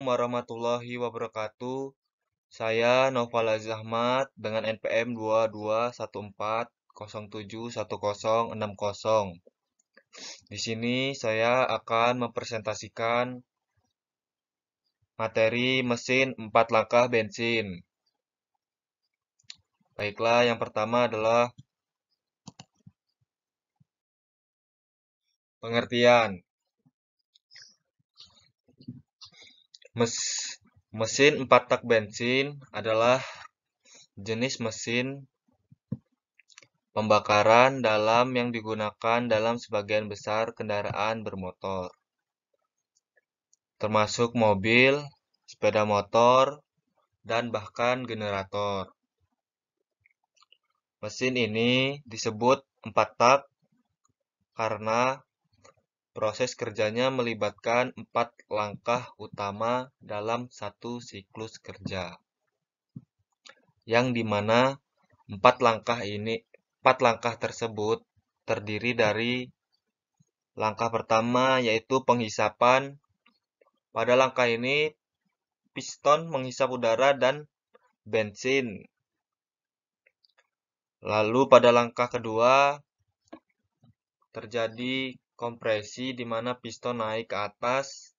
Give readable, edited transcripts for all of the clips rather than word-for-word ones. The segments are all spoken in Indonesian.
warahmatullahi wabarakatuh. Saya Noval Azahmat dengan NPM 2214071060. Di sini saya akan mempresentasikan materi mesin 4 langkah bensin. Baiklah, yang pertama adalah pengertian. Mesin 4 tak bensin adalah jenis mesin pembakaran dalam yang digunakan dalam sebagian besar kendaraan bermotor, termasuk mobil, sepeda motor, dan bahkan generator. Mesin ini disebut 4 tak karena proses kerjanya melibatkan 4 langkah utama dalam satu siklus kerja, yang dimana 4 langkah tersebut terdiri dari langkah pertama yaitu penghisapan. Pada langkah ini piston menghisap udara dan bensin. Lalu pada langkah kedua terjadi kompresi di mana piston naik ke atas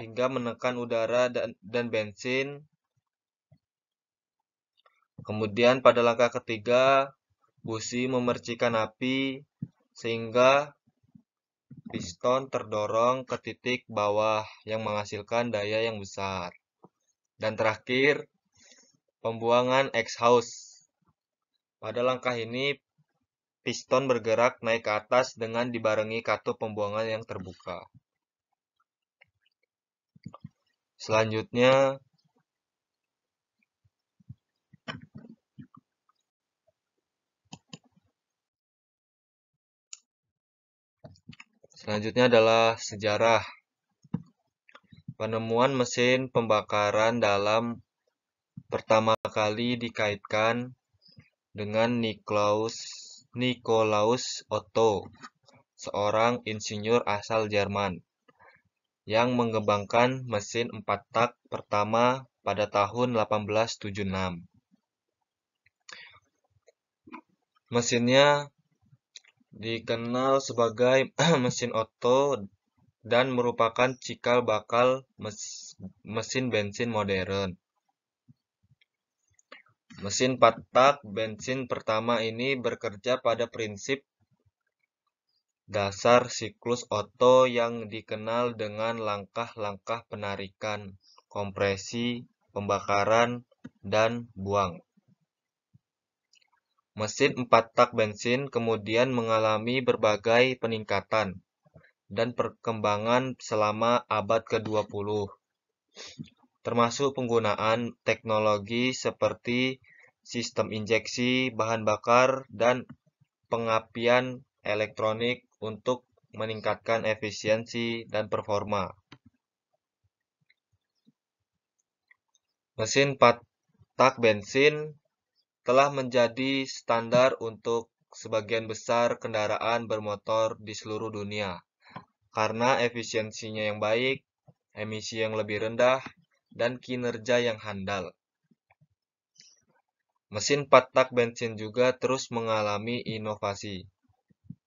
hingga menekan udara dan bensin. Kemudian pada langkah ketiga busi memercikan api sehingga piston terdorong ke titik bawah yang menghasilkan daya yang besar. Dan terakhir, pembuangan exhaust. Pada langkah ini piston bergerak naik ke atas dengan dibarengi katup pembuangan yang terbuka. Selanjutnya adalah sejarah. Penemuan mesin pembakaran dalam pertama kali dikaitkan dengan Nikolaus Otto, seorang insinyur asal Jerman, yang mengembangkan mesin 4 tak pertama pada tahun 1876. Mesinnya dikenal sebagai mesin Otto dan merupakan cikal bakal mesin bensin modern. Mesin 4 tak bensin pertama ini bekerja pada prinsip dasar siklus Otto yang dikenal dengan langkah-langkah penarikan, kompresi, pembakaran, dan buang. Mesin 4 tak bensin kemudian mengalami berbagai peningkatan dan perkembangan selama abad ke-20, termasuk penggunaan teknologi seperti sistem injeksi bahan bakar dan pengapian elektronik untuk meningkatkan efisiensi dan performa. Mesin 4 tak bensin telah menjadi standar untuk sebagian besar kendaraan bermotor di seluruh dunia karena efisiensinya yang baik, emisi yang lebih rendah, dan kinerja yang handal. Mesin 4 tak bensin juga terus mengalami inovasi,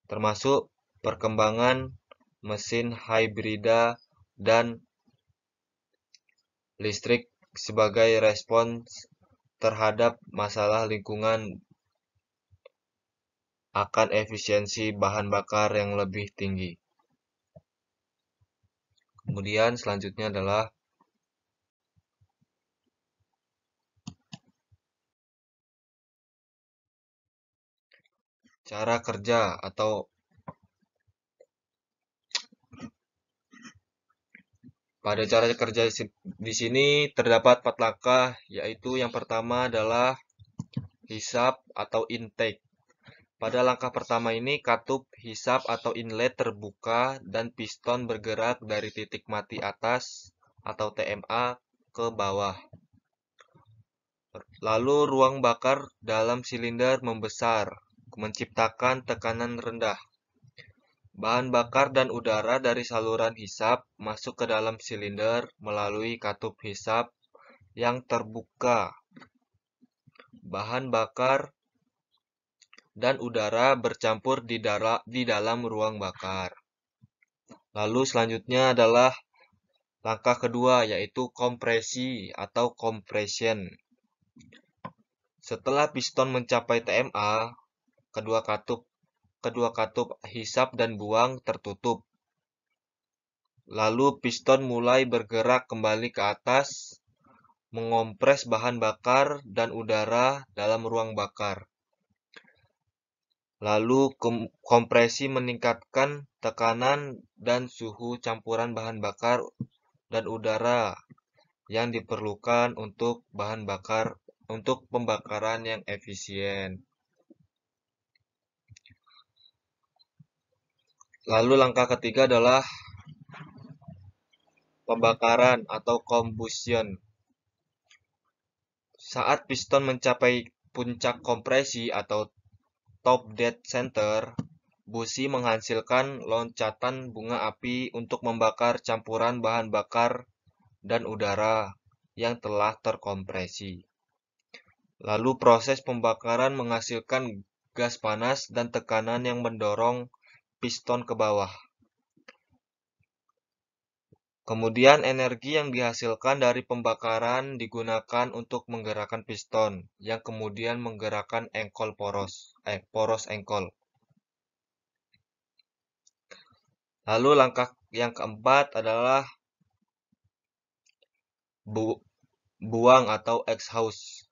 termasuk perkembangan mesin hibrida dan listrik sebagai respons terhadap masalah lingkungan akan efisiensi bahan bakar yang lebih tinggi. Kemudian selanjutnya adalah cara kerja atau pada cara kerja di sini terdapat 4 langkah, yaitu yang pertama adalah hisap atau intake. Pada langkah pertama ini katup hisap atau inlet terbuka dan piston bergerak dari titik mati atas atau TMA ke bawah. Lalu ruang bakar dalam silinder membesar, menciptakan tekanan rendah. Bahan bakar dan udara dari saluran hisap masuk ke dalam silinder melalui katup hisap yang terbuka. Bahan bakar dan udara bercampur di dalam ruang bakar. Lalu selanjutnya adalah langkah kedua, yaitu kompresi atau compression. Setelah piston mencapai TMA, kedua katup hisap dan buang tertutup. Lalu piston mulai bergerak kembali ke atas, mengompres bahan bakar dan udara dalam ruang bakar. Lalu kompresi meningkatkan tekanan dan suhu campuran bahan bakar dan udara yang diperlukan untuk pembakaran yang efisien. Lalu langkah ketiga adalah pembakaran atau combustion. Saat piston mencapai puncak kompresi atau top dead center, busi menghasilkan loncatan bunga api untuk membakar campuran bahan bakar dan udara yang telah terkompresi. Lalu proses pembakaran menghasilkan gas panas dan tekanan yang mendorong piston ke bawah. Kemudian energi yang dihasilkan dari pembakaran digunakan untuk menggerakkan piston, yang kemudian menggerakkan poros engkol. Lalu langkah yang keempat adalah buang atau exhaust.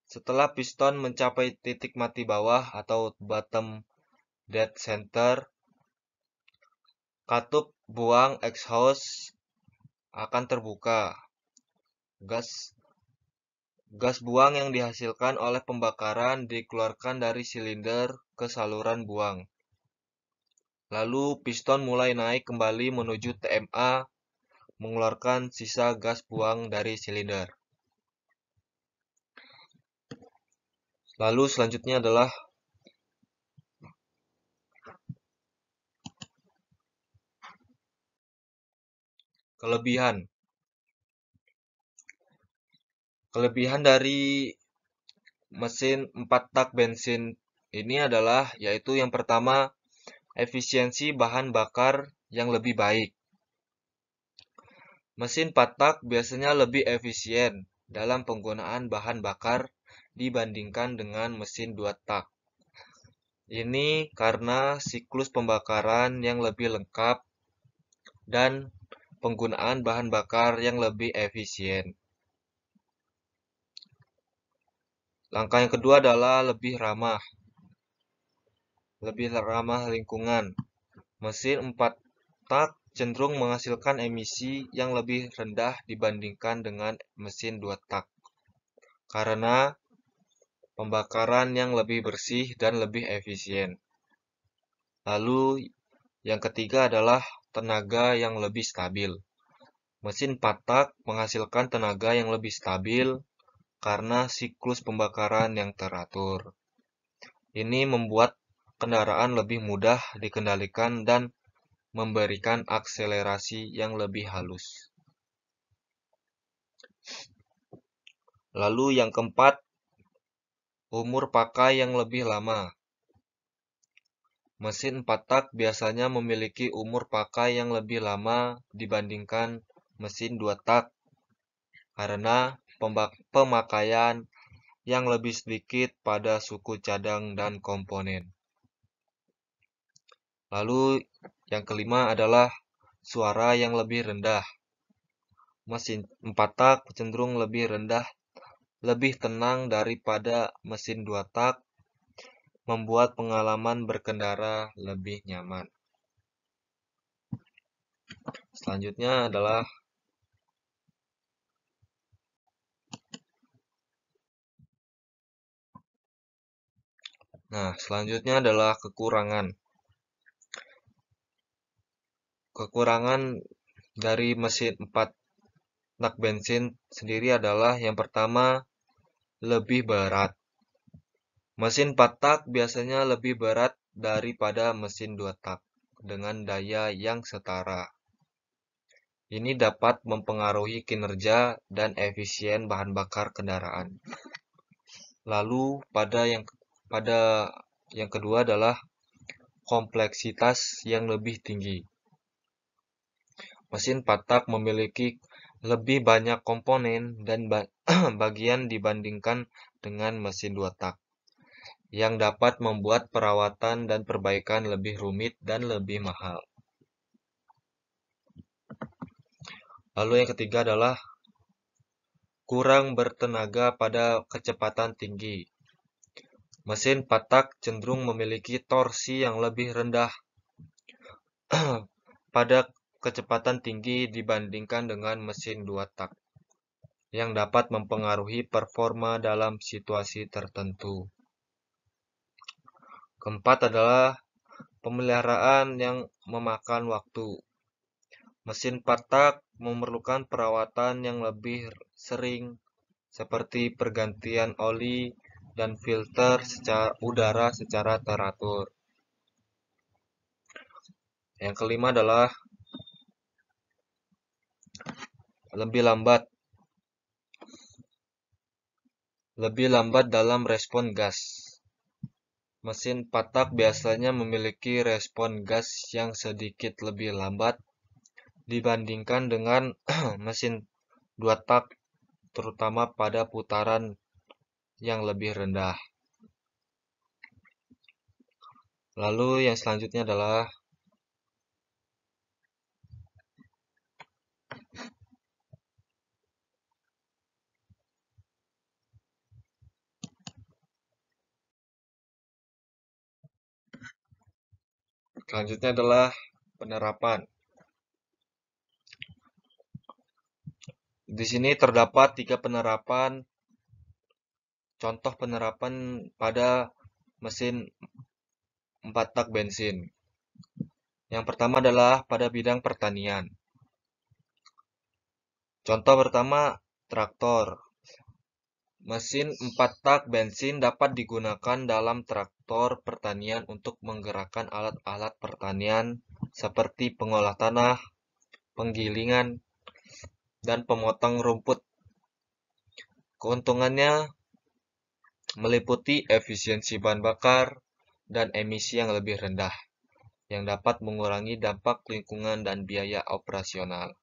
Setelah piston mencapai titik mati bawah atau bottom dead center, katup buang exhaust akan terbuka. Gas buang yang dihasilkan oleh pembakaran dikeluarkan dari silinder ke saluran buang. Lalu piston mulai naik kembali menuju TMA, mengeluarkan sisa gas buang dari silinder. Lalu selanjutnya adalah kelebihan. Kelebihan dari mesin 4 tak bensin ini adalah yaitu yang pertama, efisiensi bahan bakar yang lebih baik. Mesin 4 tak biasanya lebih efisien dalam penggunaan bahan bakar dibandingkan dengan mesin 2 tak. Ini karena siklus pembakaran yang lebih lengkap dan penggunaan bahan bakar yang lebih efisien. Langkah yang kedua adalah lebih ramah lingkungan. Mesin 4 tak cenderung menghasilkan emisi yang lebih rendah dibandingkan dengan mesin 2 tak karena pembakaran yang lebih bersih dan lebih efisien. Lalu yang ketiga adalah tenaga yang lebih stabil. Mesin 4 tak menghasilkan tenaga yang lebih stabil karena siklus pembakaran yang teratur. Ini membuat kendaraan lebih mudah dikendalikan dan memberikan akselerasi yang lebih halus. Lalu yang keempat, umur pakai yang lebih lama. Mesin 4 tak biasanya memiliki umur pakai yang lebih lama dibandingkan mesin 2 tak karena pemakaian yang lebih sedikit pada suku cadang dan komponen. Lalu yang kelima adalah suara yang lebih rendah. Mesin 4 tak cenderung lebih rendah, lebih tenang daripada mesin 2 tak, membuat pengalaman berkendara lebih nyaman. Selanjutnya adalah kekurangan. Kekurangan dari mesin 4 tak bensin sendiri adalah yang pertama, lebih berat. Mesin 4 tak biasanya lebih berat daripada mesin 2 tak. dengan daya yang setara. Ini dapat mempengaruhi kinerja dan efisien bahan bakar kendaraan. Lalu pada yang kedua adalah kompleksitas yang lebih tinggi. Mesin 4 tak memiliki lebih banyak komponen dan bagian dibandingkan dengan mesin 2 tak, yang dapat membuat perawatan dan perbaikan lebih rumit dan lebih mahal. Lalu yang ketiga adalah kurang bertenaga pada kecepatan tinggi. Mesin 4 tak cenderung memiliki torsi yang lebih rendah pada kecepatan tinggi dibandingkan dengan mesin 2 tak, yang dapat mempengaruhi performa dalam situasi tertentu. Keempat adalah pemeliharaan yang memakan waktu. Mesin 4 tak memerlukan perawatan yang lebih sering seperti pergantian oli dan filter udara secara teratur. Yang kelima adalah lebih lambat dalam respon gas. Mesin 4 tak biasanya memiliki respon gas yang sedikit lebih lambat dibandingkan dengan mesin 2 tak, terutama pada putaran yang lebih rendah. Lalu yang selanjutnya adalah penerapan. Di sini terdapat 3 contoh penerapan pada mesin 4 tak bensin. Yang pertama adalah pada bidang pertanian. Contoh pertama, traktor. Mesin 4 tak bensin dapat digunakan dalam traktor pertanian untuk menggerakkan alat-alat pertanian seperti pengolah tanah, penggilingan, dan pemotong rumput. Keuntungannya meliputi efisiensi bahan bakar dan emisi yang lebih rendah, yang dapat mengurangi dampak lingkungan dan biaya operasional.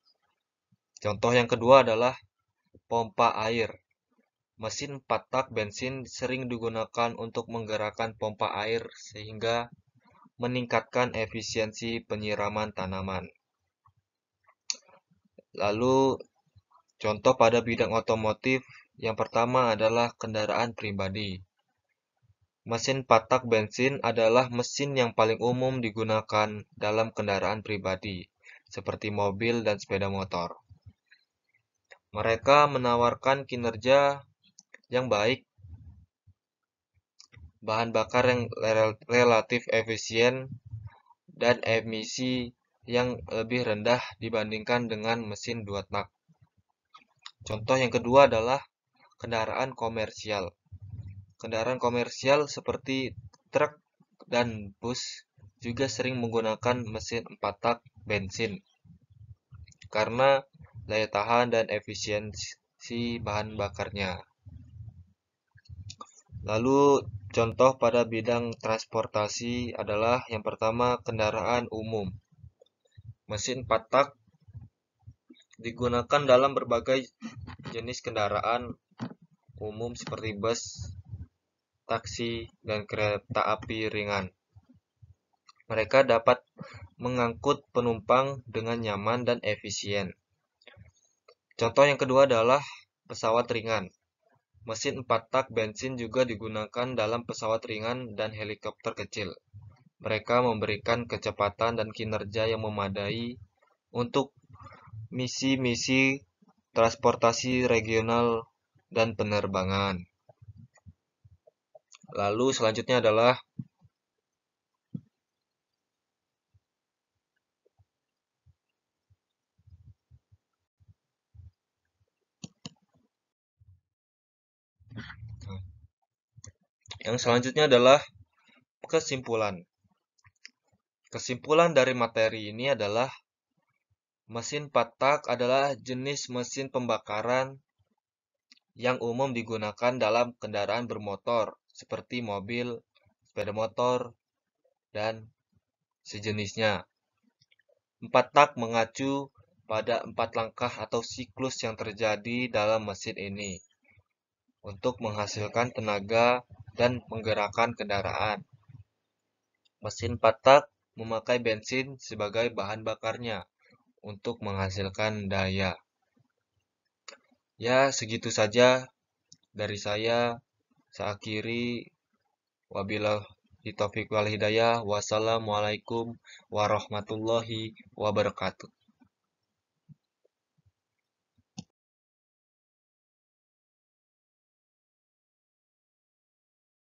Contoh yang kedua adalah pompa air. Mesin 4 tak bensin sering digunakan untuk menggerakkan pompa air sehingga meningkatkan efisiensi penyiraman tanaman. Lalu contoh pada bidang otomotif, yang pertama adalah kendaraan pribadi. Mesin 4 tak bensin adalah mesin yang paling umum digunakan dalam kendaraan pribadi, seperti mobil dan sepeda motor. Mereka menawarkan kinerja yang baik, bahan bakar yang relatif efisien, dan emisi yang lebih rendah dibandingkan dengan mesin 2 tak. Contoh yang kedua adalah kendaraan komersial. Kendaraan komersial seperti truk dan bus juga sering menggunakan mesin 4 tak bensin karena daya tahan dan efisiensi bahan bakarnya. Lalu contoh pada bidang transportasi adalah yang pertama kendaraan umum. Mesin 4 tak digunakan dalam berbagai jenis kendaraan umum seperti bus, taksi, dan kereta api ringan. Mereka dapat mengangkut penumpang dengan nyaman dan efisien. Contoh yang kedua adalah pesawat ringan. Mesin 4 tak bensin juga digunakan dalam pesawat ringan dan helikopter kecil. Mereka memberikan kecepatan dan kinerja yang memadai untuk misi-misi transportasi regional dan penerbangan. Lalu selanjutnya adalah kesimpulan. Kesimpulan dari materi ini adalah mesin 4 tak adalah jenis mesin pembakaran yang umum digunakan dalam kendaraan bermotor seperti mobil, sepeda motor, dan sejenisnya. 4 tak mengacu pada 4 langkah atau siklus yang terjadi dalam mesin ini untuk menghasilkan tenaga dan menggerakkan kendaraan. Mesin 4 tak memakai bensin sebagai bahan bakarnya untuk menghasilkan daya. Ya, segitu saja dari saya. Saya akhiri. Wabillahi taufiq wal hidayah. Wassalamualaikum warahmatullahi wabarakatuh.